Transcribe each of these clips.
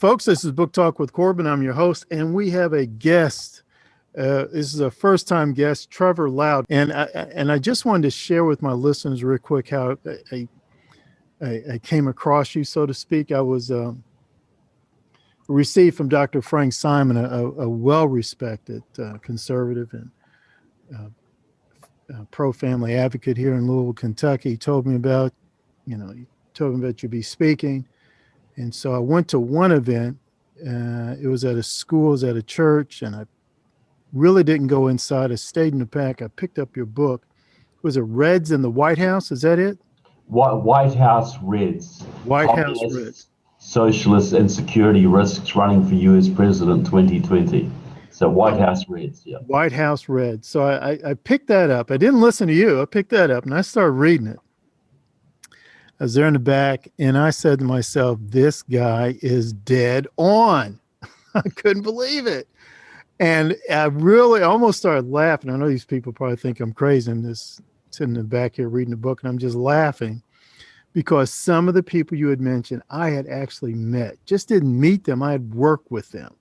Folks, this is Book Talk with Corbin. I'm your host, and we have a guest. This is a first-time guest, Trevor Loudon. And I just wanted to share with my listeners real quick how I came across you, so to speak. I was received from Dr. Frank Simon, a well-respected conservative and pro-family advocate here in Louisville, Kentucky. He told me about, you be speaking. And so I went to one event. It was at a school, it was at a church, and I really didn't go inside. I stayed in the back. I picked up your book. Was it Reds in the White House? Is that it? White House Reds. White House Reds. Socialists and security risks running for U.S. President 2020. So White House Reds, yeah. White House Reds. So I picked that up. I didn't listen to you. I picked that up, and I started reading it. I was there in the back, and I said to myself, this guy is dead on. I couldn't believe it. And I really almost started laughing. I know these people probably think I'm crazy. I'm just sitting in the back here reading the book, and I'm just laughing because some of the people you had mentioned, I had actually met. Just didn't meet them. I had worked with them,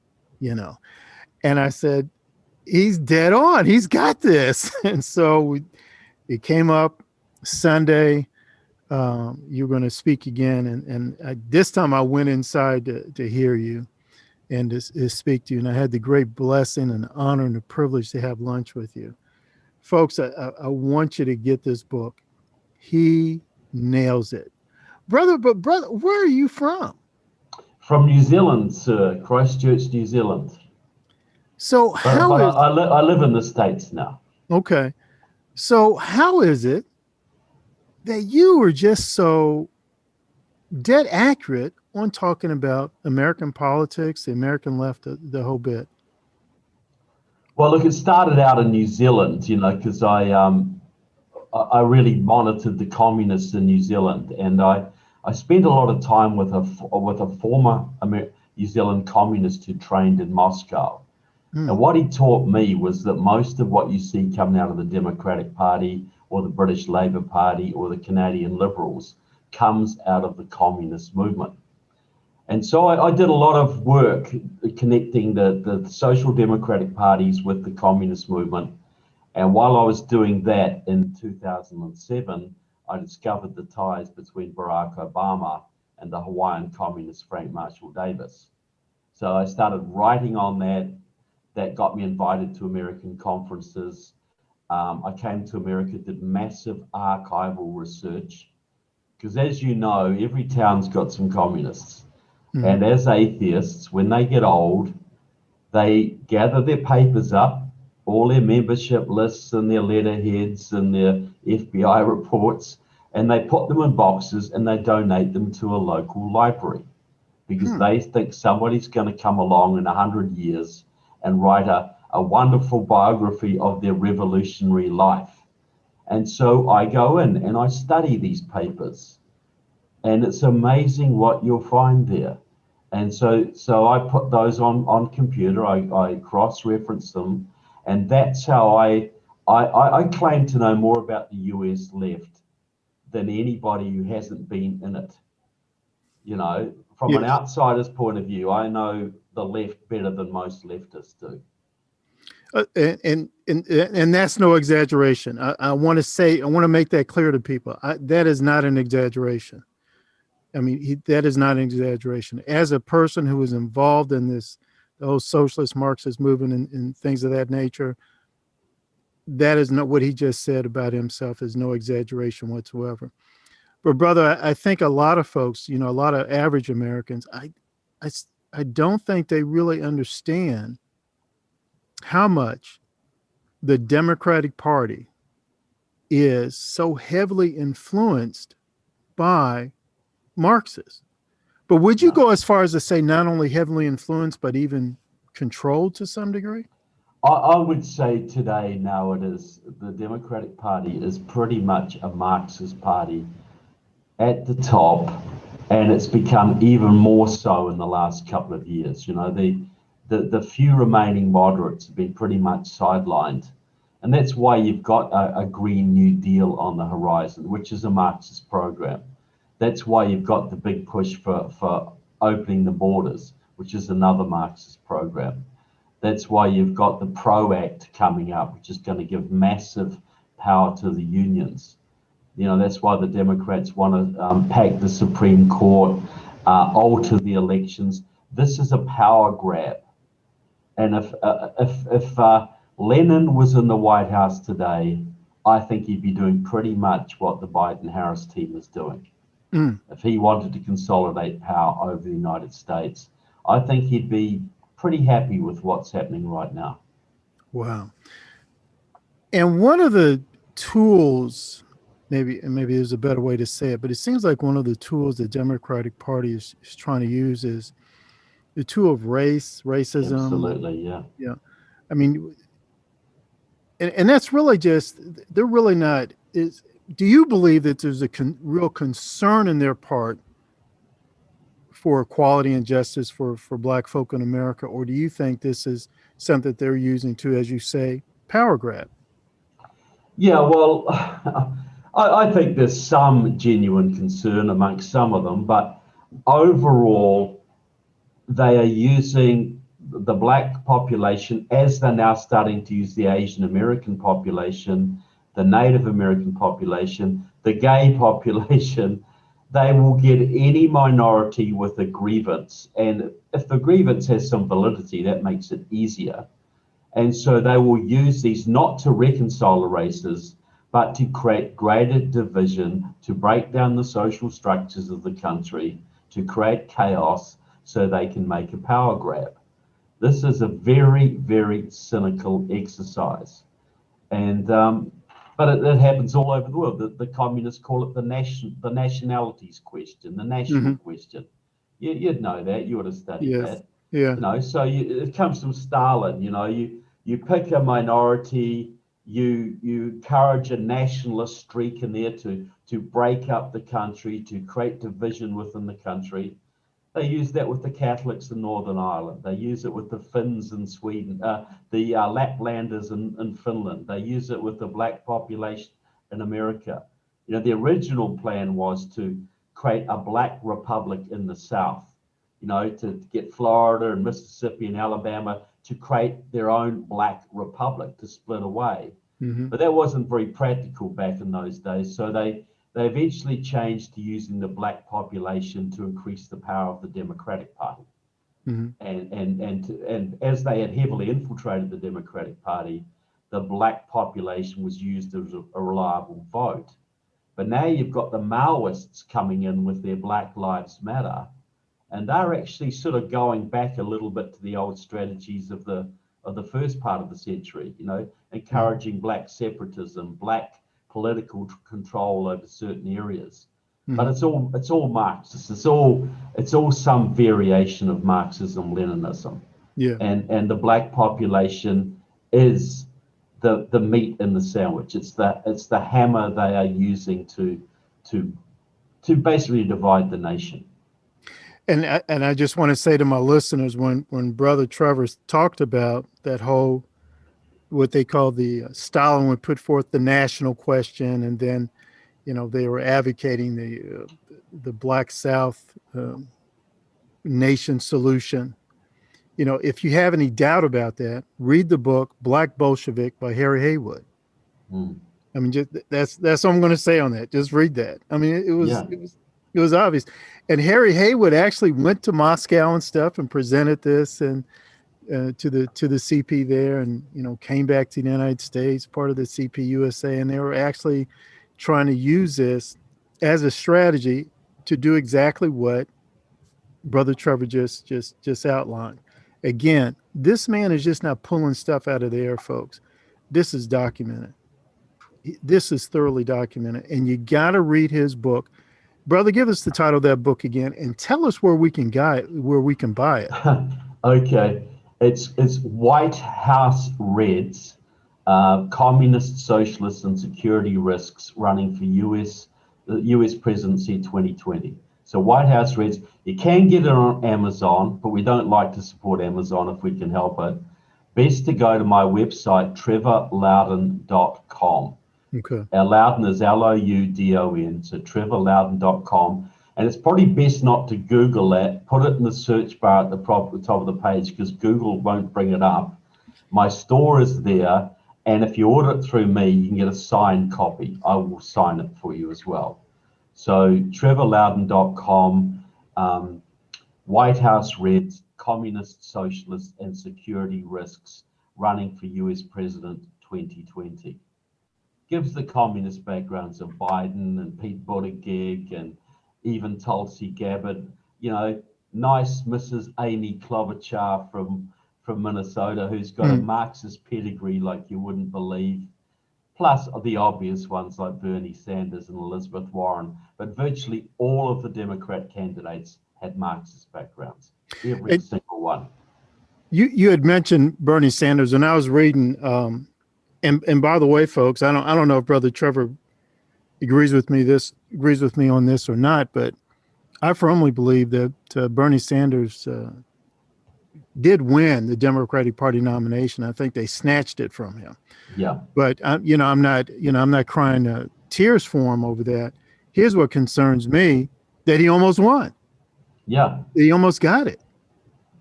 And I said, he's dead on. He's got this. And so it came up Sunday. You're going to speak again. And this time I went inside to hear you and to speak to you. And I had the great blessing and honor and the privilege to have lunch with you. Folks, I want you to get this book. He nails it. Brother, where are you from? From New Zealand, sir. Christchurch, New Zealand. So I live in the States now. Okay. So how is it that you were just so dead accurate on talking about American politics, the American left, the whole bit? Well, look, it started out in New Zealand, because I really monitored the communists in New Zealand, and I spent a lot of time with a former New Zealand communist who trained in Moscow. And what he taught me was that most of what you see coming out of the Democratic Party or the British Labour Party or the Canadian Liberals comes out of the communist movement. And so I did a lot of work connecting the social democratic parties with the communist movement. And while I was doing that in 2007, I discovered the ties between Barack Obama and the Hawaiian communist Frank Marshall Davis. So I started writing on that. That got me invited to American conferences. I came to America, did massive archival research, because as you know, every town's got some communists. And as atheists, when they get old, they gather their papers up, all their membership lists and their letterheads and their FBI reports, and they put them in boxes and they donate them to a local library, because they think somebody's going to come along in 100 years and write a wonderful biography of their revolutionary life. And so I go in and I study these papers, and it's amazing what you'll find there. And so I put those on computer, I cross-reference them, and that's how I claim to know more about the US left than anybody who hasn't been in it. From an outsider's point of view, I know the left better than most leftists do. And that's no exaggeration. I want to make that clear to people. That is not an exaggeration. I mean, that is not an exaggeration. As a person who is involved in the whole socialist Marxist movement and things of that nature, that is not what he just said about himself is no exaggeration whatsoever. But brother, I think a lot of folks, a lot of average Americans, I don't think they really understand how much the Democratic Party is so heavily influenced by Marxists. But would you go as far as to say not only heavily influenced, but even controlled to some degree? I would say today, now it is, the Democratic Party is pretty much a Marxist party at the top, and it's become even more so in the last couple of years. The few remaining moderates have been pretty much sidelined, and that's why you've got a Green New Deal on the horizon, which is a Marxist program. That's why you've got the big push for opening the borders, which is another Marxist program. That's why you've got the PRO Act coming up, which is going to give massive power to the unions. That's why the Democrats want to pack the Supreme Court, alter the elections. This is a power grab. And if Lenin was in the White House today, I think he'd be doing pretty much what the Biden-Harris team is doing. If he wanted to consolidate power over the United States, I think he'd be pretty happy with what's happening right now. Wow. And one of the tools, maybe there's a better way to say it, but it seems like one of the tools the Democratic Party is trying to use is the tool of racism. Absolutely, yeah. Yeah. I mean, and that's really just, they're really not, do you believe that there's a real concern in their part for equality and justice for Black folk in America? Or do you think this is something that they're using to, as you say, power grab? Yeah, well, I think there's some genuine concern amongst some of them, but overall, they are using the Black population, as they're now starting to use the Asian American population, the Native American population, the gay population. They will get any minority with a grievance. And if the grievance has some validity, that makes it easier. And so they will use these not to reconcile the races, but to create greater division, to break down the social structures of the country, to create chaos so they can make a power grab. This is a very, very cynical exercise. And but it happens all over the world. The communists call it the nationalities question, the national question. You'd know that. You would have studied that. Yeah. So it comes from Stalin. You pick a minority, you encourage a nationalist streak in there to break up the country, to create division within the country. They use that with the Catholics in Northern Ireland. They use it with the Finns in Sweden, the Laplanders in Finland. They use it with the Black population in America. The original plan was to create a Black republic in the South, to get Florida and Mississippi and Alabama to create their own Black republic, to split away. But that wasn't very practical back in those days. So they eventually changed to using the Black population to increase the power of the Democratic Party. And as they had heavily infiltrated the Democratic Party, the Black population was used as a reliable vote. But now you've got the Maoists coming in with their Black Lives Matter, and they're actually sort of going back a little bit to the old strategies of the first part of the century, encouraging Black separatism, Black political control over certain areas. But it's all Marxist. It's all some variation of Marxism, Leninism. Yeah. And the Black population is the meat in the sandwich. It's the hammer they are using to basically divide the nation. And I just want to say to my listeners, when Brother Trevor talked about that whole, what they call Stalin would put forth the national question, and then, they were advocating the Black South nation solution. If you have any doubt about that, read the book Black Bolshevik by Harry Haywood. I mean, that's what I'm going to say on that. Just read that. I mean, it was obvious. And Harry Haywood actually went to Moscow and stuff and presented this and to the CP there, and came back to the United States, part of the CP USA, and they were actually trying to use this as a strategy to do exactly what Brother Trevor just outlined. Again, this man is just not pulling stuff out of the air, folks. This is documented. This is thoroughly documented, and you got to read his book. Brother, give us the title of that book again, and tell us where we can buy it. Okay, it's White House Reds, Communist, Socialist, and Security Risks Running for the U.S. Presidency 2020. So White House Reds, you can get it on Amazon, but we don't like to support Amazon if we can help it. Best to go to my website, trevorloudon.com. Okay. Loudon is Loudon, so trevorloudon.com. And it's probably best not to Google that. Put it in the search bar at the top of the page, because Google won't bring it up. My store is there, and if you order it through me, you can get a signed copy. I will sign it for you as well. So trevorloudon.com, White House Reds, Communist, Socialist, and Security Risks running for US President 2020. Gives the communist backgrounds of Biden and Pete Buttigieg and even Tulsi Gabbard, nice Mrs. Amy Klobuchar from Minnesota, who's got a Marxist pedigree like you wouldn't believe, plus the obvious ones like Bernie Sanders and Elizabeth Warren. But virtually all of the Democrat candidates had Marxist backgrounds, every single one. You had mentioned Bernie Sanders, and I was reading, and by the way, folks, I don't know if Brother Trevor agrees with me on this or not, but I firmly believe that Bernie Sanders did win the Democratic Party nomination. I think they snatched it from him. Yeah. But I'm not crying tears for him over that. Here's what concerns me: that he almost won. Yeah. He almost got it.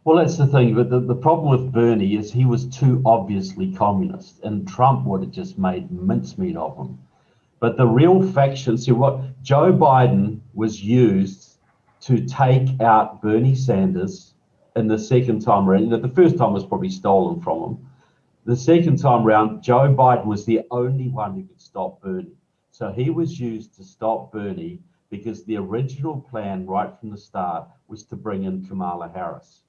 Well, that's the thing. But the problem with Bernie is he was too obviously communist, and Trump would have just made mincemeat of him. But the real faction, see what Joe Biden was used to take out Bernie Sanders in the second time around. The first time was probably stolen from him. The second time round, Joe Biden was the only one who could stop Bernie. So he was used to stop Bernie because the original plan right from the start was to bring in Kamala Harris.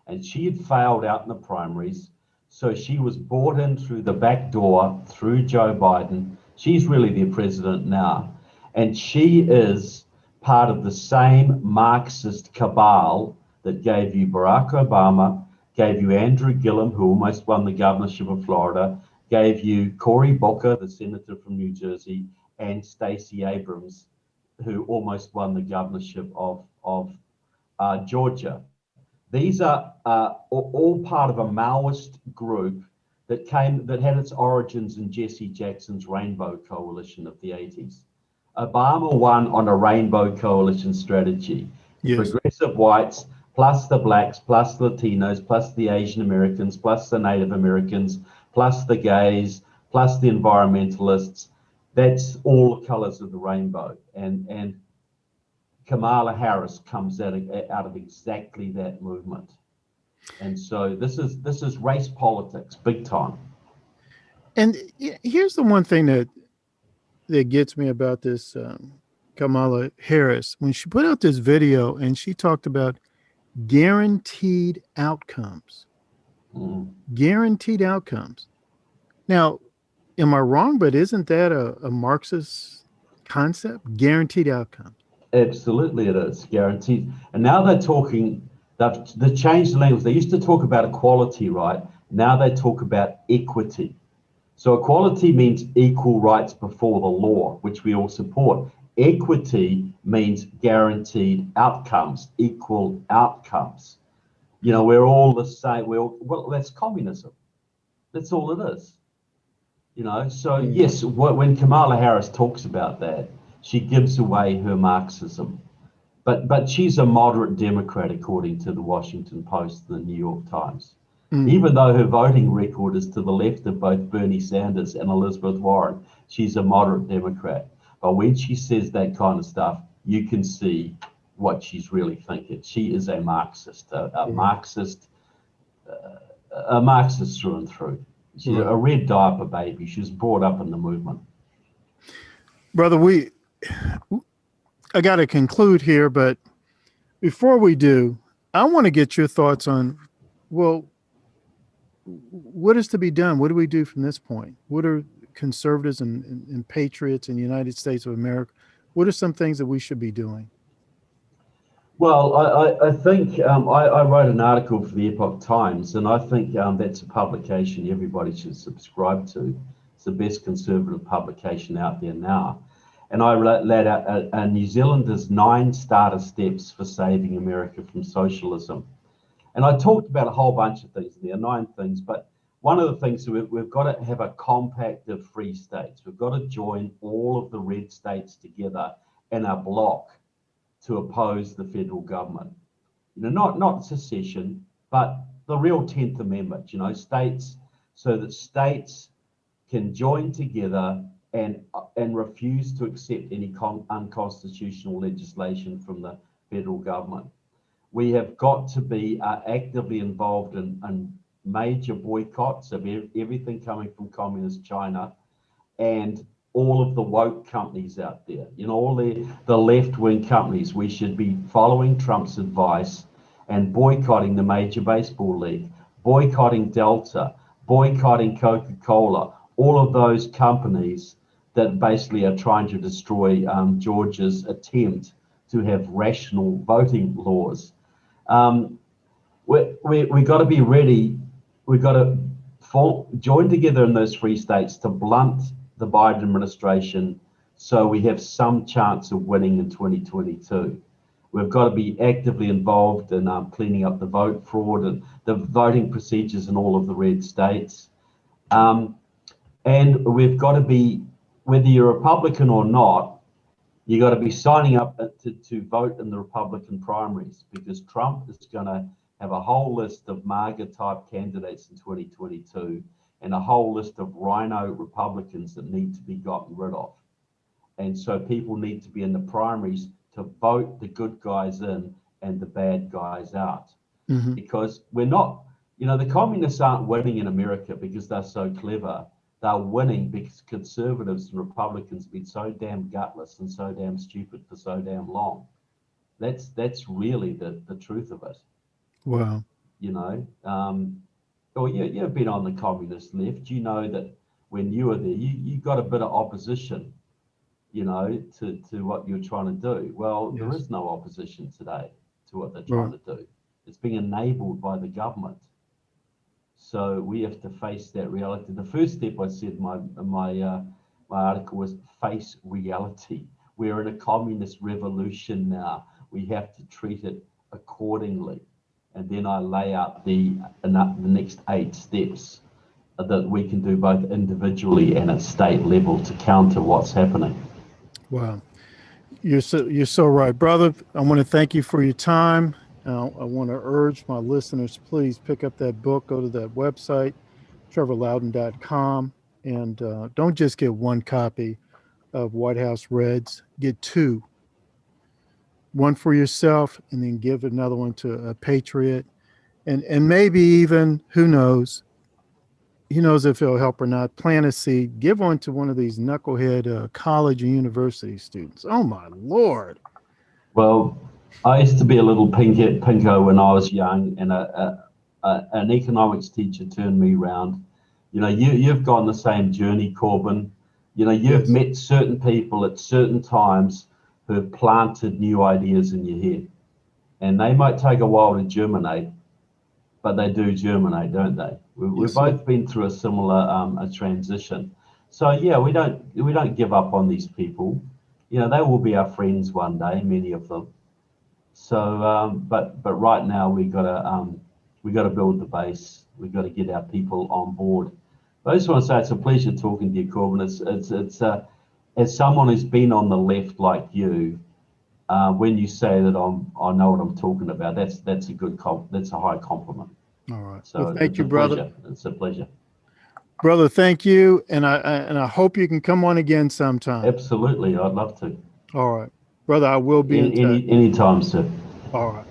And she had failed out in the primaries. So she was brought in through the back door, through Joe Biden. She's really the president now. And she is part of the same Marxist cabal that gave you Barack Obama, gave you Andrew Gillum, who almost won the governorship of Florida, gave you Cory Booker, the senator from New Jersey, and Stacey Abrams, who almost won the governorship of Georgia. These are all part of a Maoist group that had its origins in Jesse Jackson's Rainbow Coalition of the 80s. Obama won on a Rainbow Coalition strategy. Yes. Progressive whites, plus the blacks, plus the Latinos, plus the Asian Americans, plus the Native Americans, plus the gays, plus the environmentalists. That's all the colors of the rainbow. And Kamala Harris comes out of exactly that movement. And so this is race politics, big time. And here's the one thing that gets me about this Kamala Harris. When she put out this video and she talked about guaranteed outcomes. Guaranteed outcomes. Now, am I wrong? But isn't that a Marxist concept? Guaranteed outcomes. Absolutely, it is guaranteed. And now they're talking. They've changed the language. They used to talk about equality, right? Now they talk about equity. So equality means equal rights before the law, which we all support. Equity means guaranteed outcomes, equal outcomes. We're all the same. Well, that's communism. That's all it is. So yes, when Kamala Harris talks about that, she gives away her Marxism. But she's a moderate Democrat, according to the Washington Post and the New York Times. Even though her voting record is to the left of both Bernie Sanders and Elizabeth Warren, she's a moderate Democrat. But when she says that kind of stuff, you can see what she's really thinking. She is a Marxist, a Marxist through and through. She's a red diaper baby. She was brought up in the movement. Brother, I got to conclude here, but before we do, I want to get your thoughts on, well, what is to be done? What do we do from this point? What are conservatives and patriots in the United States of America? What are some things that we should be doing? Well, I think I wrote an article for the Epoch Times, and I think that's a publication everybody should subscribe to. It's the best conservative publication out there now. And I laid out New Zealanders' 9 starter steps for saving America from socialism. And I talked about a whole bunch of things there, 9 things. But one of the things, we've got to have a compact of free states. We've got to join all of the red states together in a bloc. to oppose the federal government. Not secession, but the real 10th Amendment, states, so that states can join together and refuse to accept any unconstitutional legislation from the federal government. We have got to be actively involved in major boycotts of everything coming from communist China, and all of the woke companies out there, all the left-wing companies. We should be following Trump's advice and boycotting the Major Baseball League, boycotting Delta, boycotting Coca-Cola, all of those companies that basically are trying to destroy Georgia's attempt to have rational voting laws. We got to be ready. We've got to join together in those free states to blunt the Biden administration, so we have some chance of winning in 2022. We've got to be actively involved in cleaning up the vote fraud and the voting procedures in all of the red states. And we've got to be, whether you're Republican or not, you got to be signing up to vote in the Republican primaries, because Trump is going to have a whole list of MAGA type candidates in 2022, and a whole list of rhino Republicans that need to be gotten rid of. And so people need to be in the primaries to vote the good guys in and the bad guys out. Mm-hmm. Because we're not, the communists aren't winning in America because they're so clever. They're winning because conservatives and Republicans have been so damn gutless and so damn stupid for so damn long. That's really the truth of it. Wow. You've been on the communist left. You know that when you were there, you got a bit of opposition, to what you're trying to do. Well, Yes. There is no opposition today to what they're trying to do. It's being enabled by the government. So we have to face that reality. The first step, I said in my article, was face reality. We're in a communist revolution now. We have to treat it accordingly. And then I lay out the next 8 steps that we can do both individually and at state level to counter what's happening. Wow. You're so right, brother. I want to thank you for your time. I want to urge my listeners, please pick up that book, go to that website, trevorloudon.com, and don't just get one copy of White House Reds, get 2. One for yourself, and then give another one to a patriot. And maybe even, who knows if it'll help or not, plant a seed, give one to one of these knucklehead college and university students. Oh my Lord. Well, I used to be a little pinko when I was young, and an economics teacher turned me around. You've gone the same journey, Corbin. You've Yes. met certain people at certain times who have planted new ideas in your head. And they might take a while to germinate, but they do germinate, don't they? We've both been through a similar a transition. So yeah, we don't give up on these people. They will be our friends one day, many of them. So, but right now we got to build the base. We've got to get our people on board. But I just want to say it's a pleasure talking to you, Corbin. It's as someone who's been on the left like you, when you say that I know what I'm talking about, that's a high compliment. All right. So well, thank you, brother. Pleasure. It's a pleasure. Brother, thank you, and I hope you can come on again sometime. Absolutely, I'd love to. All right, brother. I will be in touch. Anytime, sir. All right.